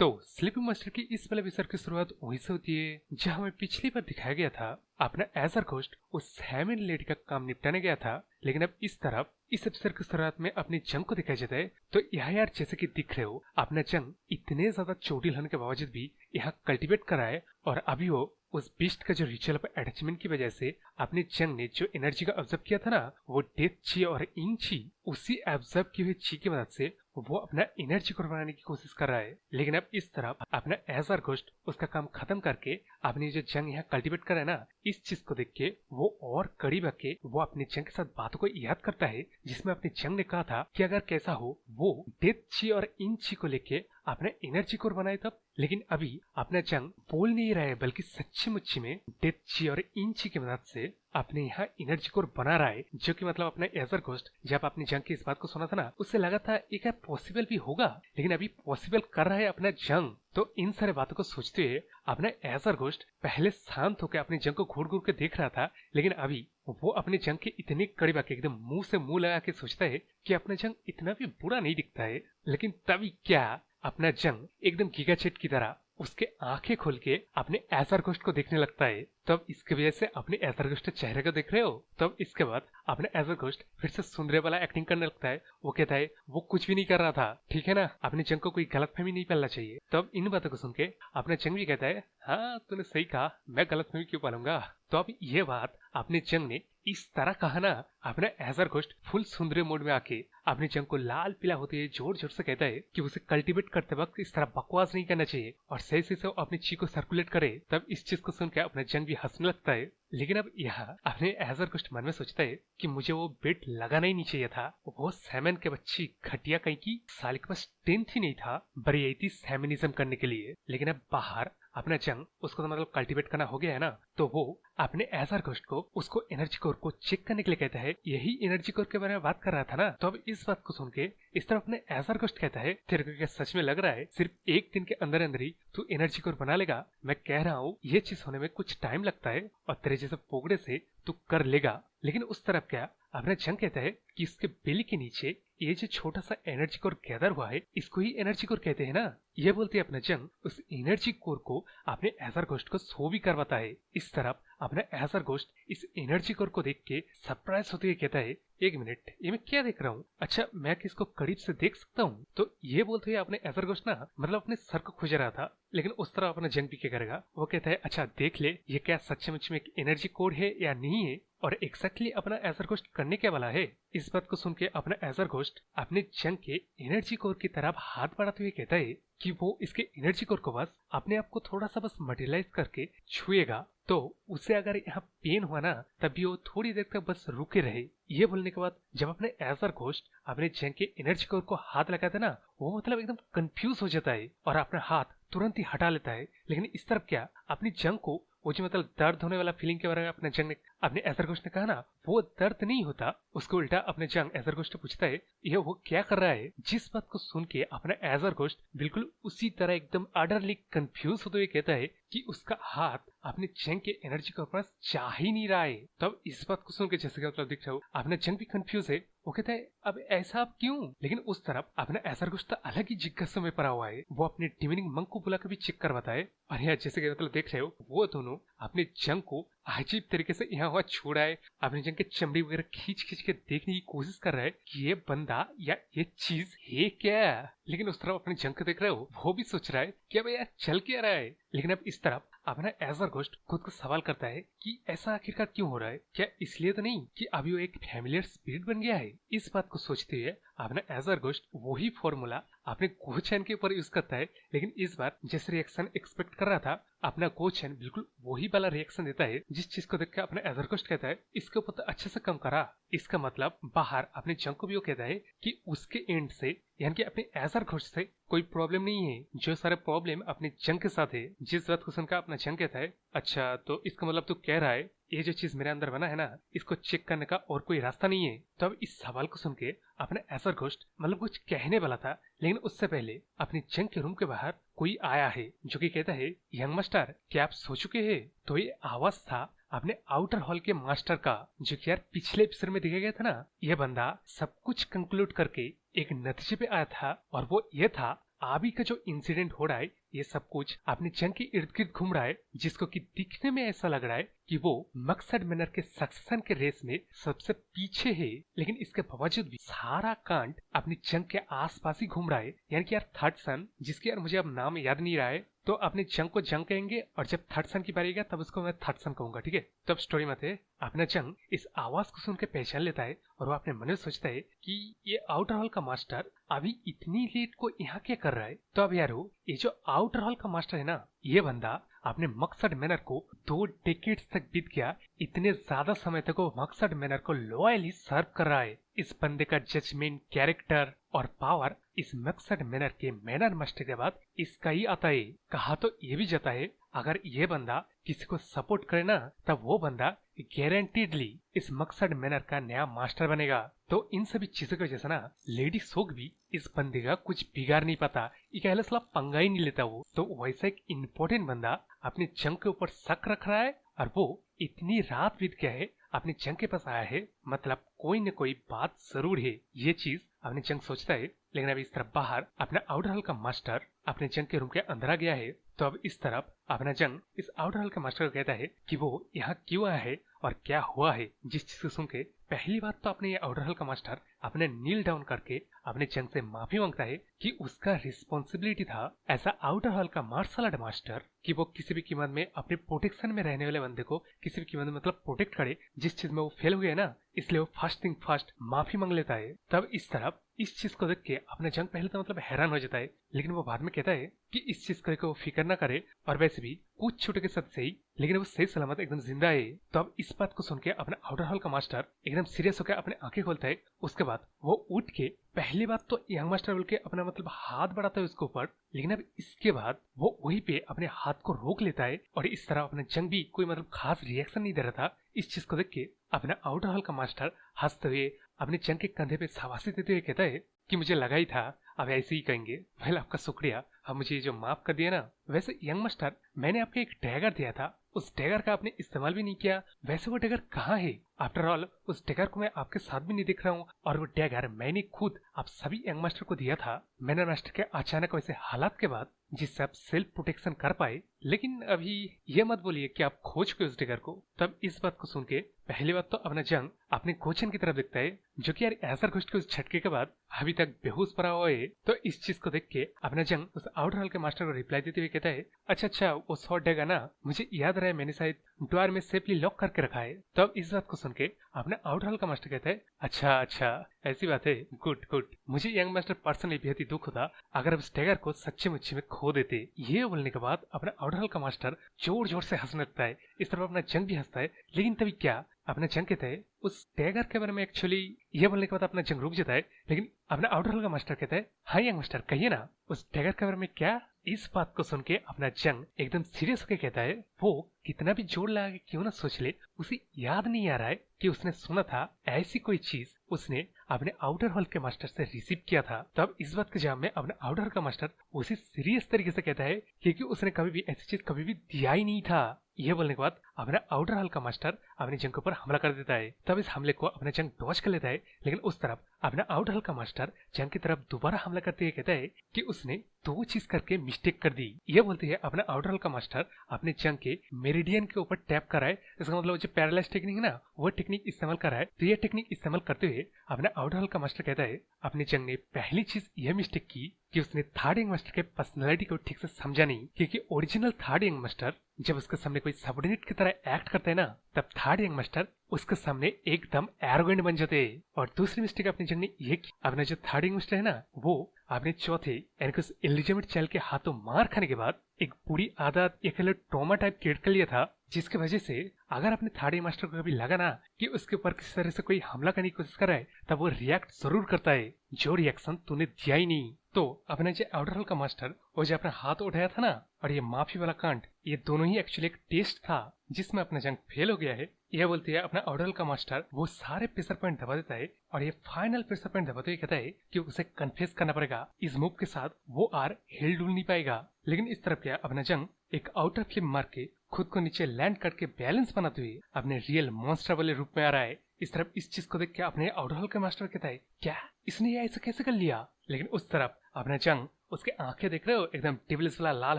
तो sleeping master की इस वाले एपिसोड की शुरुआत वहीं से होती है जहां हमें पिछली बार दिखाया गया था अपना एजर घोस्ट उस हैमिन लेडी का काम निपटाने गया था। लेकिन अब इस तरफ इस एपिसोड की शुरुआत में अपनी जंग को दिखाया जाता है। तो यहाँ यार जैसे कि दिख रहे हो अपना जंग इतने ज्यादा चोटिल होने के बावजूद भी यहाँ कल्टीवेट कर रहा है और अभी वो उस बीस्ट का जो रिचुअल पर अटैचमेंट की वजह से अपने जंग ने जो एनर्जी का ऑब्जर्व किया था ना वो डेथ ची और इन ची, उसी ऑब्जर्व की हुई ची की मदद से वो अपना एनर्जी को बनाने की कोशिश कर रहा है। लेकिन अब इस तरफ अपना एजर घोस्ट उसका काम खत्म करके अपनी जो जंग यहाँ कल्टीवेट कर रहा है ना, इस चीज को देख के वो और करीब आके वो अपनी जंग के साथ बातों को याद करता है जिसमें अपनी जंग ने कहा था कि अगर कैसा हो वो डेथ ची और इन ची को लेके अपना एनर्जी कोर बनाए तब। लेकिन अभी अपना जंग बोल नहीं रहा है बल्कि सच्ची मुच्ची में डेथ ची और इन ची की मदद से अपने यहाँ एनर्जी कोर बना रहा है, जो कि मतलब अपने एजर घोस्ट जब अपनी जंग की इस बात को सुना था ना उससे लगा था एक पॉसिबल भी होगा, लेकिन अभी पॉसिबल कर रहा है अपना जंग। तो इन सारे बातों को सोचते हुए अपना एजर घोस्ट पहले शांत होकर अपनी जंग को घूर घूर के देख रहा था, लेकिन अभी वो अपने जंग के इतने करीब आके एकदम मुंह से मुंह लगा के सोचता है कि अपना जंग इतना भी बुरा नहीं दिखता है। लेकिन तभी क्या अपना जंग एकदम गीगाचेट की तरह उसके आंखें खोल के अपने एजर घोस्ट को देखने लगता है। तब इसकी वजह से अपने एजर घोस्ट चेहरे को देख रहे हो। तब इसके बाद अपने एजर घोस्ट फिर से सुंदरे वाला एक्टिंग करने लगता है। वो कहता है वो कुछ भी नहीं कर रहा था, ठीक है ना, अपने जंग को कोई गलतफहमी नहीं पालना चाहिए। तब इन बातों को सुन के अपना जंग भी कहता है हाँ तूने सही कहा, मैं गलतफहमी क्यों पालूंगा। तो अब ये बात अपने जंग ने इस तरह कहा ना, अपना एजर घोस्ट फुल सुंदरे मोड में आके अपने जंग को लाल पीला होते हुए जोर जोर से कहता है कि उसे कल्टीवेट करते वक्त इस तरह बकवास नहीं करना चाहिए और सही से वो अपनी ची को सर्कुलेट करे। तब इस चीज को सुनकर अपना जंग भी हंसने लगता है। लेकिन अब यहाँ अपने एजर घोस्ट मन में सोचता है कि मुझे वो बेट लगाना ही नहीं चाहिए था। वो सैमन के बच्ची घटिया कहीं की साल के पास 10th ही नहीं था बड़ी आई थी सैमनिज्म करने के लिए। लेकिन अब बाहर अपना जंग उसको तो मतलब कल्टीवेट करना हो गया है ना, तो वो अपने एजर घोस्ट को उसको एनर्जी कोर को चेक करने के लिए कहता है। यही एनर्जी कोर के बारे में बात कर रहा था ना। तो अब इस बात को सुन के इस तरफ अपने एजर घोस्ट कहता है तेरे को क्या सच में लग रहा है सिर्फ एक दिन के अंदर अंदर ही तू एनर्जी कोर बना लेगा? मैं कह रहा हूँ ये चीज होने में कुछ टाइम लगता है और तेरे जैसे पोगड़े से तू कर लेगा। लेकिन उस तरफ क्या अपना जंग कहता है कि इसके बेली के नीचे ये जो छोटा सा एनर्जी कोर गैदर हुआ है इसको ही एनर्जी कोर कहते हैं ना। ये बोलते अपना जंग उस एनर्जी कोर को अपने एजर घोस्ट को शो भी करवाता है। इस तरफ अपना एजर घोस्ट इस एनर्जी कोर को देख के सरप्राइज होते हुए कहता है एक मिनट ये मैं क्या देख रहा हूँ, अच्छा मैं किसको करीब से देख सकता हूँ? तो ये बोलते हुए अपने एजर घोस्ट ना मतलब अपने सर को खोज रहा था। लेकिन उस तरह अपना जंग भी क्या करेगा, वो कहता है अच्छा देख ले ये क्या सच्चे में एक एनर्जी कोड है या नहीं है और एग्जैक्टली अपना एजर घोस्ट करने क्या वाला है। इस बात को सुन के अपना एजर घोस्ट अपने जंग के एनर्जी कोर की तरफ हाथ बढ़ाते हुए कहता है कि वो इसके एनर्जी कोर को बस अपने आप को थोड़ा सा बस मटेरियलाइज करके छुएगा तो उसे अगर यहाँ पेन हुआ ना तभी वो थोड़ी देर तक बस रुके रहे। ये बोलने के बाद जब अपने एजर घोस्ट अपने जंग के एनर्जी कोर को हाथ लगाता है ना वो मतलब एकदम कंफ्यूज हो जाता है और अपना हाथ तुरंत ही हटा लेता है। लेकिन इस तरफ क्या अपनी जंग को वो जो मतलब दर्द होने वाला फीलिंग के बारे में अपने जंग ने अपने एजर घोस्ट ने कहा ना वो दर्द नहीं होता। उसको उल्टा अपने जंग एजर घोस्ट पूछता है ये वो क्या कर रहा है। जिस बात को सुन के अपना एजर घोस्ट बिल्कुल उसी तरह एकदम अडरली कंफ्यूज होते हुए कहता है कि उसका हाथ अपने जंग के एनर्जी को पास जा ही नहीं रहा है। तब इस बात को सुन के जैसे मतलब दिख रहा हो अपना जंग भी कंफ्यूज है। वो कहता है अब ऐसा अब क्यों? लेकिन उस तरफ अपना एजर घोस्ट तो अलग ही जिज्ञासा में पड़ा हुआ है। वो अपने डिविनिंग मंक को बुला कर भी चेक करवाता है और यहाँ जैसे मतलब देख रहे हो वो दोनों अपने जंग को अजीब तरीके से यहाँ हुआ छोड़ा है। अपने जंग के चमड़ी वगैरह खींच खींच के देखने की कोशिश कर रहा है कि ये बंदा या ये चीज है क्या। लेकिन उस तरफ अपने जंग को देख रहे हो वो भी सोच रहा है कि अब यार चल क्या रहा है। लेकिन अब इस तरफ अपना एजर घोस्ट खुद को सवाल करता है कि ऐसा आखिरकार क्यों हो रहा है, क्या इसलिए तो नहीं कि अभी वो एक फैमिलियर स्पिरिट बन गया है। इस बात को सोचते हुए अपना एजर घोस्ट वही फॉर्मूला अपने गोचैन के ऊपर यूज करता है। लेकिन इस बार जैसे रिएक्शन एक्सपेक्ट कर रहा था अपना गोचैन बिल्कुल वही वाला रिएक्शन देता है जिस चीज को देखकर अपना एजर घोस्ट कहता है इसके ऊपर तो अच्छे से कम करा। इसका मतलब बाहर अपने जंग को भी वो कहता है कि उसके एंड से यानी कि अपने एजर घोस्ट से कोई प्रॉब्लम नहीं है, जो सारे प्रॉब्लम अपने जंग के साथ है। जिस बात को सुनकर अपना जंग कहता है अच्छा तो इसका मतलब तू कह रहा है ये जो चीज मेरे अंदर बना है ना इसको चेक करने का और कोई रास्ता नहीं है। तो अब इस सवाल को सुन के अपना एजर घोस्ट मतलब कुछ कहने वाला था, लेकिन उससे पहले अपनी जंग के रूम के बाहर कोई आया है जो कि कहता है यंग मास्टर क्या आप सो चुके हैं? तो ये आवाज था अपने आउटर हॉल के मास्टर का, जो कि यार पिछले एपिसोड में दिखाया गया था ना। यह बंदा सब कुछ कंक्लूड करके एक नतीजे पे आया था और वो ये था अभी का जो इंसिडेंट हो रहा है ये सब कुछ अपने जंग के इर्द गिर्द घूम रहा है, जिसको कि दिखने में ऐसा लग रहा है कि वो मकसद मैनर के सक्सेशन के रेस में सबसे पीछे है, लेकिन इसके बावजूद भी सारा कांड अपनी जंग के आसपास ही घूम रहा है। यानी कि यार थर्ड सन, जिसकी यार मुझे अब नाम याद नहीं रहा है, तो अपने जंग को जंग कहेंगे और जब थर्ड सन की बारी आएगा तब उसको मैं थर्ड सन कहूंगा, ठीक है। तब स्टोरी में थे अपना जंग इस आवाज को सुन के पहचान लेता है और वो अपने मन में सोचता है कि ये आउटर हॉल का मास्टर अभी इतनी लेट को यहाँ क्या कर रहा है। तो अब यारो ये जो आउटर हॉल का मास्टर है ना, ये बंदा अपने मकसद मैनर को 2 डेकेड्स तक बीत गया, इतने ज्यादा समय तक वो मकसद मैनर को लॉयली सर्व कर रहा है। इस बंदे का जजमेंट, कैरेक्टर और पावर इस मकसद मैनर के मैनर मास्टर के बाद इसका ही आता है। कहा तो ये भी जाता है अगर ये बंदा किसी को सपोर्ट करे ना, तब वो बंदा गारंटीडली इस मकसद मैनर का नया मास्टर बनेगा। तो इन सभी चीजों की वजह से ना लेडी सोग भी इस बंदे का कुछ बिगाड़ नहीं पाता, ये कहला सला पंगा ही नहीं लेता वो। तो वैसा एक इम्पोर्टेंट बंदा अपने जंग के ऊपर शक रख रहा है और वो इतनी रात बीत गया है अपने जंग के पास आया है, मतलब कोई न कोई बात जरूर है। ये चीज अपने जंग सोचता है, लेकिन अभी इस तरफ बाहर अपना आउटर हॉल का मास्टर अपने जंग के रूम के अंदर आ गया है। तो अब इस तरफ अपना जंग इस आउटर हॉल के मास्टर को कहता है कि वो यहाँ क्यों आया है और क्या हुआ है। जिस चीज को सुन के पहली बात तो अपने ये आउटर हॉल का मास्टर अपने नील डाउन करके अपने जंग से माफी मांगता है कि उसका रिस्पॉन्सिबिलिटी था एज अ आउटर हॉल का मार्शल आर्ट मास्टर कि वो किसी भी कीमत में अपने प्रोटेक्शन में रहने वाले बंदे को किसी भी कीमत में मतलब प्रोटेक्ट करे। जिस चीज में वो फेल हो गया ना, इसलिए वो फर्स्ट थिंग फर्स्ट माफी मांग लेता है। तब इस तरफ इस चीज को देख के अपना जंग पहले तो मतलब हैरान हो जाता है, लेकिन वो बाद में कहता है कि इस चीज को वो फिक्र ना करे और वैसे भी कुछ छूटे के साथ सही, लेकिन वो सही सलामत एकदम जिंदा है। तो अब इस बात को सुन के अपना आउटर हॉल का मास्टर एकदम सीरियस होकर अपने आंखें खोलता है। उसके बाद वो उठ के पहली बात तो यंग मास्टर बोल के अपना मतलब हाथ बढ़ाता है उसके ऊपर, लेकिन अब इसके बाद वो वहीं पे अपने हाथ को रोक लेता है और इस तरह अपना जंग भी कोई मतलब खास रिएक्शन नहीं दे रहा था। इस चीज को देख के अपना आउटर हॉल का मास्टर हंसते हुए अपने जंग के कंधे पे शाबाशी देते हुए कहता है कि मुझे लगा ही था अब ऐसे ही कहेंगे, वेल आपका शुक्रिया, अब मुझे जो माफ कर दिया ना। वैसे यंग मास्टर मैंने आपको एक डैगर दिया था, उस डैगर का आपने इस्तेमाल भी नहीं किया, वैसे वो डैगर कहाँ है? आफ्टर ऑल उस डैगर को मैं आपके साथ भी नहीं दिख रहा हूँ और वो डैगर मैंने खुद आप सभी यंग मास्टर को दिया था। मैंने मास्टर के अचानक वैसे हालात के बाद जिससे आप सेल्फ प्रोटेक्शन कर पाए, लेकिन अभी ये मत बोलिए कि आप खो चुके उस डैगर को। तब इस बात को सुन के पहली बात तो अपना जंग अपने कोचन की तरफ देखता है, जो कि यार ऐसा घुष्ट के उस झटके के बाद अभी तक बेहोश पड़ा हुआ है। तो इस चीज को देख के अपना जंग उस आउटर हॉल के मास्टर को रिप्लाई देते हुए कहता है, अच्छा वो शॉट डैगर ना मुझे याद रहा है, मैंने शायद ड्रॉअर में सेफली लॉक करके रखा है। तब इस बात को सुन के अपना आउटर हॉल का मास्टर कहता है, अच्छा ऐसी बात है, गुड। मुझे यंग मास्टर पर्सनली बेहद ही दुख होता अगर उस डैगर को सच्चे मुच्चे में खो देते। ये बोलने के बाद अपना आउटर हॉल का मास्टर जोर जोर से हंसने लगता है। इस तरफ अपना जंग भी हंसता है, लेकिन तभी क्या अपना जंग कहता है उस डैगर के बारे में एक्चुअली ये बोलने के बाद अपना जंग रुक जाता है, लेकिन अपना आउटर हॉल का मास्टर कहता है, हाँ यंग मास्टर कहिए ना उस डैगर के बारे में क्या। इस बात को सुन के अपना जंग एकदम सीरियस होकर कहता है, वो कितना भी जोर लगा के क्यों ना सोच ले, उसे याद नहीं आ रहा है कि उसने सुना था ऐसी कोई चीज उसने अपने आउटर हॉल के मास्टर से रिसीव किया था। तब इस बात के जवाब में अपने आउटर हॉल का मास्टर उसे सीरियस तरीके से कहता है क्योंकि उसने कभी भी ऐसी चीज कभी भी दिया ही नहीं था। यह बोलने के बाद अपना आउटर हॉल का मास्टर अपने जंग के ऊपर हमला कर देता है। तब इस हमले को अपना जंग डॉज कर लेता है, लेकिन उस तरफ अपना आउटर हॉल का मास्टर जंग की तरफ दोबारा हमला करते हुए कहता है कि उसने 2 चीज करके मिस्टेक कर दी। यह बोलते है अपना आउटर हॉल का मास्टर अपने जंग के मेरिडियन के ऊपर टैप कर रहा है, इसका मतलब जो पैरालाइज टेक्निक है ना वो टेक्निक इस्तेमाल कर रहा है। तो यह टेक्निक इस्तेमाल करते हुए अपना आउटर हॉल का मास्टर कहता है अपने जंग ने पहली चीज यह मिस्टेक की कि उसने थर्ड यंग मास्टर के पर्सनालिटी को ठीक से समझा नहीं, क्योंकि ओरिजिनल थर्ड यंग मास्टर जब उसके सामने कोई सबऑर्डिनेट की तरह एक्ट करता है ना, तब थर्ड यंग मास्टर उसके सामने एकदम एरोगेंट बन जाते हैं। और दूसरी मिस्टेक अपने जंग ने ये की, अपना जो थर्ड यंग मास्टर है ना वो अपने चौथे यानी कि उस इलिजिमेट चाइल्ड के हाथों मार खाने के बाद एक बुरी आदत एक ट्रॉमा टाइप क्रिएट कर लिया था, जिसकी वजह से अगर अपने थर्ड यंग मास्टर को कभी लगा ना कि उसके ऊपर किसी तरह से कोई हमला करने की कोशिश कर रहा है, तब वो रिएक्ट जरूर करता है, जो रिएक्शन तूने दिया ही नहीं। तो अपने जो आउटर हॉल का मास्टर वो जो अपना हाथ उठाया था ना और ये माफी वाला कांड, ये दोनों ही एक्चुअली एक टेस्ट था जिसमें अपना जंग फेल हो गया है। यह बोलते हैं अपना आउटर हॉल का मास्टर वो सारे प्रेशर पॉइंट दबा देता है और ये फाइनल प्रेशर पॉइंट दबाते हुए कहता है कि उसे कन्फेस करना पड़ेगा, इस मूव के साथ वो आर हिल डुल नहीं पाएगा। लेकिन इस तरफ क्या अपना जंग एक आउटर फ्लिप मार के खुद को नीचे लैंड करके बैलेंस बनाते हुए अपने रियल मॉन्स्टर वाले रूप में आ रहा है। इस तरफ इस चीज को देख के अपने आउटर हॉल के मास्टर कहता है क्या इसने ये ऐसा कैसे कर लिया। लेकिन उस तरफ अपना जंग उसके आंखें देख रहे हो एकदम टिबलिस वाला लाल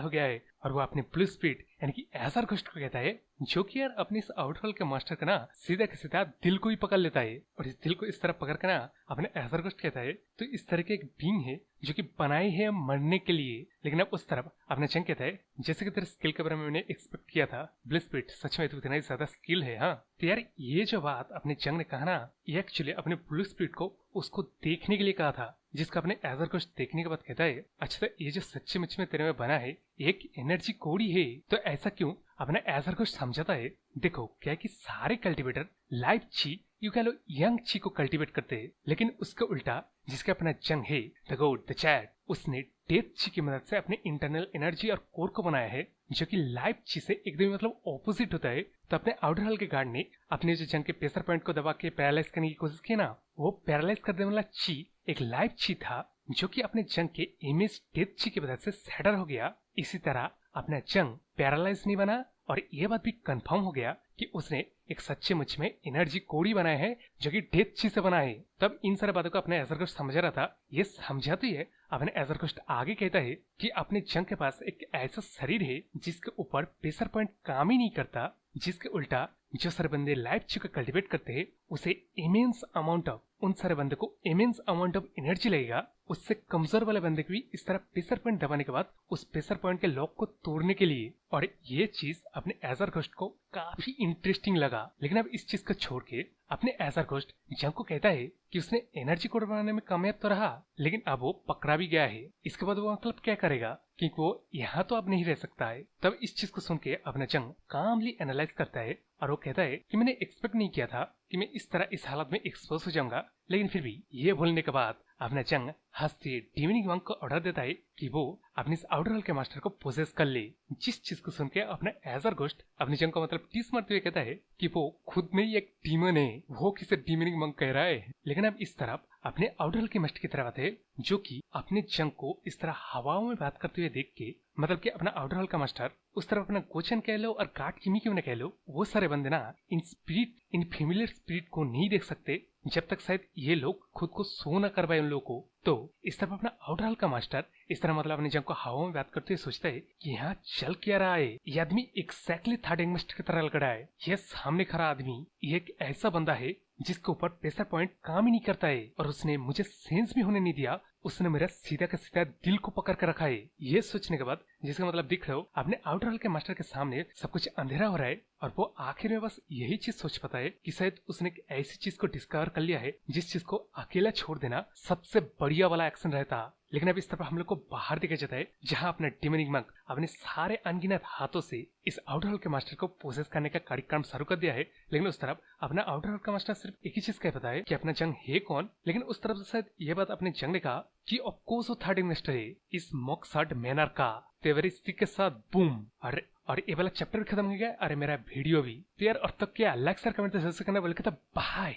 हो गया है और वो अपने ब्लू स्पीड यानी कि एजर घोस्ट को कहता है, जो कि यार अपने इस आउटरोल के मास्टर का ना सीधा के सीधा दिल को ही पकड़ लेता है और इस दिल को इस तरह पकड़ के ना अपने एजर घोस्ट कहता है, तो इस तरह के एक बीइंग है जो कि बनाई है मरने के लिए। लेकिन अब उस तरफ अपने जंग कहता है, जैसे कि तेरे स्किल के बारे में मैंने एक्सपेक्ट किया था ब्लू स्पीड, सच में तू इतना ही ज्यादा स्किल है। हाँ तो यार ये जो बात अपने जंग ने कहा ना, ये एक्चुअली अपने ब्लू स्पीड को उसको देखने के लिए कहा था, जिसका अपने एजर घोस्ट देखने के बाद कहता है, अच्छा तो ये जो सच्चे मुच में तेरे में बना है एक एनर्जी कोडी है, तो ऐसा क्यों? अपना एजर घोस्ट समझाता है, देखो क्या है कि सारे कल्टीवेटर लाइव ची यू कह लो यंग ची को कल्टीवेट करते हैं, लेकिन उसका उल्टा जिसका अपना जंग है द गोड द चैट, उसने डेथ ची की मदद से अपने इंटरनल एनर्जी और कोर को बनाया है जो कि लाइव ची से एकदम मतलब ऑपोजिट होता है। तो अपने आउटर हॉल के गार्ड ने अपने जो जंग के प्रेशर पॉइंट को दबा के पैरालाइज करने की कोशिश की ना, वो पैरालाइज कर देने वाला ची एक लाइव ची था जो कि अपने जंग के इमेज डेथ ची की वजह से सैडर हो गया। इसी तरह अपना जंग पैरालाइज नहीं बना और ये बात भी कंफर्म हो गया कि उसने एक सच्चे मुच में एनर्जी कोडी बनाया है जो कि डेथ ची से बना है। तब इन सारे बातों को अपने एजर घोस्ट समझ रहा था, ये समझाती है अपने एजर घोस्ट आगे कहता है कि अपने जंग के पास एक ऐसा शरीर है जिसके ऊपर प्रेशर पॉइंट काम ही नहीं करता, जिसके उल्टा जो सारे बंदे लाइव ची को कल्टीवेट करते हैं उसे इमेंस अमाउंट ऑफ उन सारे बंदे को इमेंस अमाउंट ऑफ एनर्जी लगेगा। उससे कमजोर वाले बंदे को भी इस तरह प्रेशर पॉइंट दबाने के बाद उस प्रेशर पॉइंट के लॉक को तोड़ने के लिए। और ये चीज अपने एजर घोस्ट को काफी इंटरेस्टिंग लगा। लेकिन अब इस चीज को छोड़ के अपने एजर घोस्ट जंग को कहता है कि उसने एनर्जी कोड बनाने में कामयाब तो रहा, लेकिन अब वो पकड़ा भी गया है। इसके बाद वो मतलब क्या करेगा, क्योंकि वो यहाँ तो अब नहीं रह सकता है। तब इस चीज को सुन के अपना जंग कामली एनालाइज करता है और वो कहता है कि मैंने एक्सपेक्ट नहीं किया था कि मैं इस तरह इस हालत में एक्सपोज हो जाऊंगा, लेकिन फिर भी ये बोलने के बाद अपना जंग हंसते डिविनिंग मंक को ऑर्डर देता है कि वो अपने इस आउटर हॉल के मास्टर को पोजेस कर ले। जिस चीज को सुन के अपना एजर घोस्ट अपने जंग को मतलब टीस मारते हुए कहता है कि वो खुद में ही एक डीमन है, वो किसे डिविनिंग मंक कह रहा है। लेकिन अब इस तरफ अपने आउटर हॉल के मास्टर की तरफ आते हैं जो कि अपने जंग को इस तरह हवाओं में बात करते हुए देख के, मतलब कि अपना आउटर हॉल का मास्टर उस तरफ अपना गोचन कह लो और गार्ड किमी क्यों न कह लो, वो सारे बंदे ना in spirit in familiar spirit को नहीं देख सकते जब तक शायद ये लोग खुद को सो न करवाए उन लोगों को। तो इस तरफ अपना आउटर हॉल का मास्टर इस तरह मतलब अपने जंग को हवा में बात करते हुए सोचता है कि यहाँ चल क्या रहा है, ये आदमी एक्जैक्टली थर्ड एंगमेस्टर की तरह लग रहा है। ये सामने खड़ा आदमी ये एक ऐसा बंदा है जिसके ऊपर प्रेशर पॉइंट काम ही नहीं करता है और उसने मुझे सेंस भी होने नहीं दिया, उसने मेरा सीधा का सीधा दिल को पकड़ कर रखा है। ये सोचने के बाद जिसका मतलब दिख रहे हो अपने आउटर हॉल के मास्टर के सामने सब कुछ अंधेरा हो रहा है और वो आखिर में बस यही चीज सोच पाता है कि शायद उसने एक ऐसी चीज को डिस्कवर कर लिया है जिस चीज को अकेला छोड़ देना सबसे बढ़िया वाला एक्शन रहता। लेकिन अब इस तरफ हम लोग को बाहर देखा जाता है जहाँ अपना डिमोनिक मंक अपने सारे अनगिनत हाथों से इस आउटर हॉल के मास्टर को पोसेस करने का कार्यक्रम शुरू कर दिया है। लेकिन उस तरफ अपना आउटर हॉल का मास्टर सिर्फ एक ही चीज कह पाता है कि अपना जंग है कौन। लेकिन उस तरफ से शायद ये बात अपने जंग ने कहा कि ऑफकोर्स वो थर्ड इन्वेस्टर है इस मॉक्सार्ड मैनर का। तेवरी स्टिक के साथ बूम और ये वाला चैप्टर भी खत्म हो गया। अरे मेरा वीडियो भी तो यार, और तक क्या लाइक सर कमेंट जरूर करना बोल के, तो बाय।